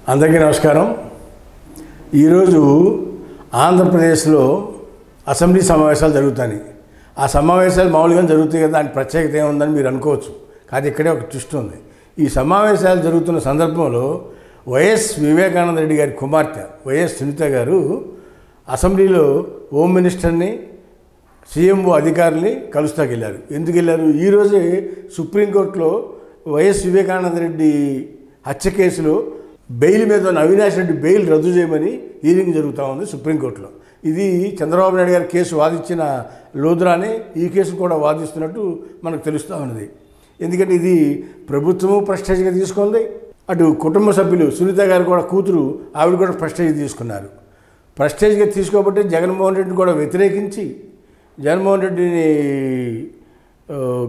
అందరికీ నమస్కారం. ఈరోజు ఆంధ్రప్రదేశ్లో అసెంబ్లీ సమావేశాలు జరుగుతాయి. ఆ సమావేశాలు మామూలుగా జరుగుతాయి కదా, దాని ప్రత్యేకత ఏముందని మీరు అనుకోవచ్చు. కానీ ఇక్కడే ఒక ట్విస్ట్ ఉంది. ఈ సమావేశాలు జరుగుతున్న సందర్భంలో వైఎస్ వివేకానంద రెడ్డి గారి కుమార్తె వైఎస్ సునీత గారు అసెంబ్లీలో హోమ్ మినిస్టర్ని, సీఎంఓ అధికారుల్ని కలుస్తాకి వెళ్ళారు. ఎందుకు వెళ్ళారు? ఈరోజే సుప్రీంకోర్టులో వైఎస్ వివేకానంద రెడ్డి హత్య కేసులో బెయిల్ మీద ఉన్న అవినాష్ రెడ్డి బెయిల్ రద్దు చేయమని హీరింగ్ జరుగుతూ ఉంది సుప్రీంకోర్టులో. ఇది చంద్రబాబు నాయుడు గారి కేసు వాదించిన లోద్రానే ఈ కేసు కూడా వాదిస్తున్నట్టు మనకు తెలుస్తూ ఉన్నది. ఎందుకంటే ఇది ప్రభుత్వము ప్రెస్టేజ్గా తీసుకుంది, అటు కుటుంబ సభ్యులు సునీత గారు కూడా కూతురు ఆవిడ కూడా ప్రెస్టేజ్ తీసుకున్నారు. ప్రెస్టేజ్గా తీసుకోబట్టి జగన్మోహన్ రెడ్డిని కూడా వ్యతిరేకించి జగన్మోహన్ రెడ్డిని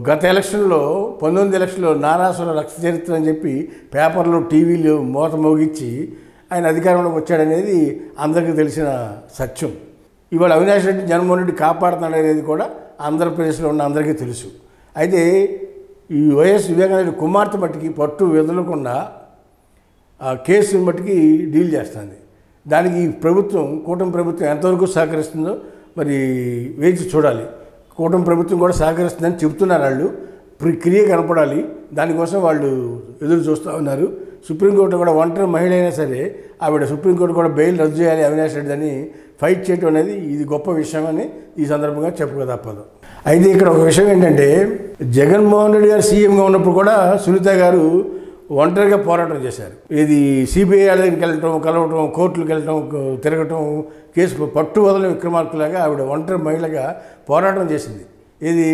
గత ఎలక్షన్లో 19 ఎలక్షన్లో నారాసుర రక్త చరిత్ర అని చెప్పి పేపర్లు టీవీలు మోత మోగించి ఆయన అధికారంలోకి వచ్చాడనేది అందరికీ తెలిసిన సత్యం. ఇవాళ అవినాష్ రెడ్డి జగన్మోహన్ రెడ్డి కాపాడుతున్నాడనేది కూడా ఆంధ్రప్రదేశ్లో ఉన్న అందరికీ తెలుసు. అయితే ఈ వైఎస్ వివేకానంద రెడ్డి కుమార్తె మట్టికి పట్టు వదలకుండా ఆ కేసుని మట్టికి డీల్ చేస్తుంది. దానికి ఈ ప్రభుత్వం, కూటమి ప్రభుత్వం ఎంతవరకు సహకరిస్తుందో మరి వేచి చూడాలి. కూటమి ప్రభుత్వం కూడా సహకరిస్తుందని చెబుతున్నారు. వాళ్ళు క్రియ కనపడాలి, దానికోసం వాళ్ళు ఎదురు చూస్తూ ఉన్నారు. సుప్రీంకోర్టు కూడా ఒంటరి మహిళ అయినా సరే ఆవిడ సుప్రీంకోర్టు కూడా బెయిల్ రద్దు చేయాలి అవినాష్ రెడ్డి అని ఫైట్ చేయడం అనేది ఇది గొప్ప విషయం అని ఈ సందర్భంగా చెప్పుకో తప్పదు. అయితే ఇక్కడ ఒక విషయం ఏంటంటే, జగన్మోహన్ రెడ్డి గారు సీఎంగా ఉన్నప్పుడు కూడా సునీత గారు ఒంటరిగా పోరాటం చేశారు. ఇది సిబిఐ దగ్గరికి వెళ్ళటం, కలవటం, కోర్టులకు వెళ్ళటం, తిరగటం, కేసు పట్టు వదలని విక్రమార్కులాగా ఆవిడ ఒంటరి మహిళగా పోరాటం చేసింది. ఇది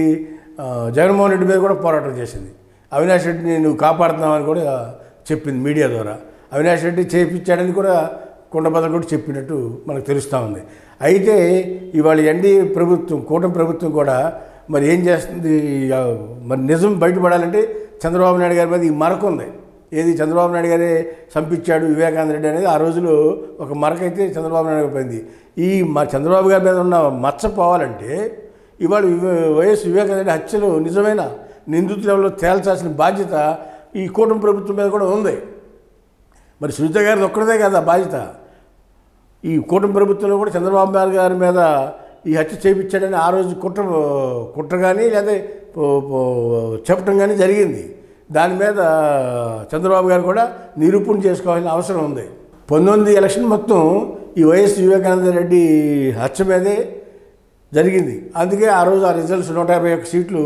జగన్మోహన్ రెడ్డి మీద కూడా పోరాటం చేసింది. అవినాష్ రెడ్డిని నువ్వు కాపాడుతున్నావని కూడా చెప్పింది మీడియా ద్వారా. అవినాష్ రెడ్డి చేయించాడని కూడా కుండబద్దలు కూడా చెప్పినట్టు మనకు తెలుస్తూ ఉంది. అయితే ఇవాళ ఎన్డీఏ ప్రభుత్వం, కూటమి ప్రభుత్వం కూడా మరి ఏం చేస్తుంది? మరి నిజం బయటపడాలంటే చంద్రబాబు నాయుడు గారి మీద ఈ మరక ఉంది. ఏది చంద్రబాబు నాయుడు గారే చంపించాడు వివేకానంద రెడ్డి అనేది ఆ రోజులో ఒక మరకైతే చంద్రబాబు నాయుడు పోయింది. ఈ చంద్రబాబు గారి మీద ఉన్న మచ్చ పోవాలంటే ఇవాళ వైఎస్ వివేకానంద రెడ్డి హత్యలో నిజమైన నిందితులలో తేల్చాల్సిన బాధ్యత ఈ కూటమి ప్రభుత్వం మీద కూడా ఉంది. మరి సునీత గారిది ఒక్కడే కదా బాధ్యత. ఈ కూటమి ప్రభుత్వంలో కూడా చంద్రబాబు నాయుడు గారి మీద ఈ హత్య చేయించాడని ఆ రోజు కుట్ర కానీ లేదా చెప్పడం కానీ జరిగింది. దాని మీద చంద్రబాబు గారు కూడా నిరూపణ చేసుకోవాల్సిన అవసరం ఉంది. 19 ఎలక్షన్ మొత్తం ఈ వైఎస్ వివేకానంద రెడ్డి హత్య మీదే జరిగింది. అందుకే ఆ రోజు ఆ రిజల్ట్స్ 151 సీట్లు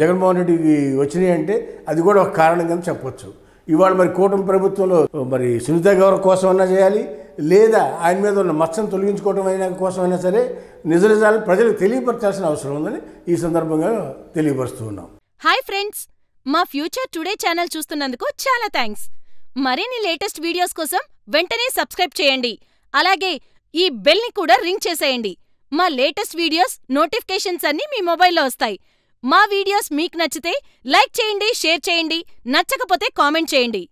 జగన్మోహన్ రెడ్డికి వచ్చినాయి అంటే అది కూడా ఒక కారణం కింద చెప్పొచ్చు. ఇవాళ మరి కూటమి ప్రభుత్వంలో మరి సునీత గారి కోసమైనా చేయాలి, లేదా ఆయన మీద ఉన్న మచ్చను తొలగించుకోవడం అయినా కోసమైనా సరే నిజాలు ప్రజలకు తెలియపరచాల్సిన అవసరం ఉందని ఈ సందర్భంగా తెలియపరుస్తూ ఉన్నాం. హాయ్ ఫ్రెండ్స్, మా ఫ్యూచర్ టుడే ఛానల్ చూస్తున్నందుకు చాలా థ్యాంక్స్. మరిన్ని లేటెస్ట్ వీడియోస్ కోసం వెంటనే సబ్స్క్రైబ్ చేయండి. అలాగే ఈ బెల్ ని కూడా రింగ్ చేసేయండి. మా లేటెస్ట్ వీడియోస్ నోటిఫికేషన్స్ అన్నీ మీ మొబైల్లో వస్తాయి. మా వీడియోస్ మీకు నచ్చితే లైక్ చేయండి, షేర్ చేయండి, నచ్చకపోతే కామెంట్ చేయండి.